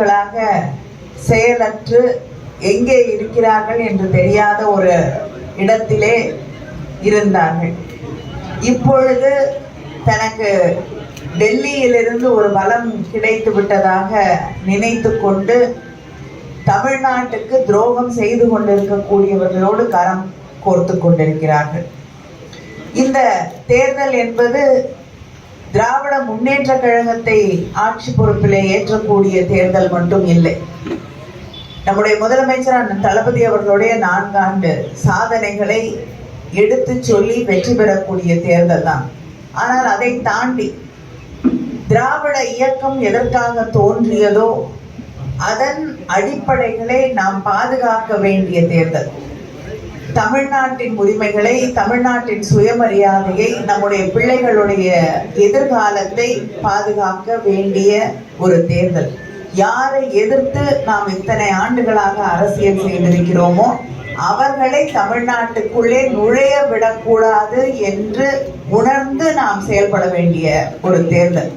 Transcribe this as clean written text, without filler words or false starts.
ஆண்டுகளாக செயலற்று எங்கே இருக்கிறார்கள் என்று தெரியாத ஒரு இடத்திலே இருந்தார்கள். இப்பொழுது தனக்கு டெல்லியிலிருந்து ஒரு பலம் கிடைத்து விட்டதாக நினைத்து கொண்டு தமிழ்நாட்டுக்கு துரோகம் செய்து கொண்டிருக்கக்கூடியவர்களோடு கரம் கோர்த்து கொண்டிருக்கிறார்கள். இந்த தேர்தல் என்பது திராவிட முன்னேற்ற கழகத்தை ஆட்சி பொறுப்பிலே ஏற்றக்கூடிய தேர்தல் மட்டும் இல்லை. நம்முடைய முதலமைச்சர் தளபதி அவர்களுடைய 4 ஆண்டு சாதனைகளை எடுத்து சொல்லி வெற்றி பெறக்கூடிய தேர்தல் தான். ஆனால் அதை தாண்டி திராவிட இயக்கம் எதற்காக தோன்றியதோ அதன் அடிப்படைகளை நாம் பாதுகாக்க வேண்டிய தேர்தல். தமிழ்நாட்டின் உரிமைகளை, தமிழ்நாட்டின் சுயமரியாதையை, நம்முடைய பிள்ளைகளுடைய எதிர்காலத்தை பாதுகாக்க வேண்டிய ஒரு தேர்தல். யாரை எதிர்த்து நாம் இத்தனை ஆண்டுகளாக அரசியல் செய்திருக்கிறோமோ அவர்களை தமிழ்நாட்டுக்குள்ளே நுழைய விடக்கூடாது என்று உணர்ந்து நாம் செயல்பட வேண்டிய ஒரு தேர்தல்.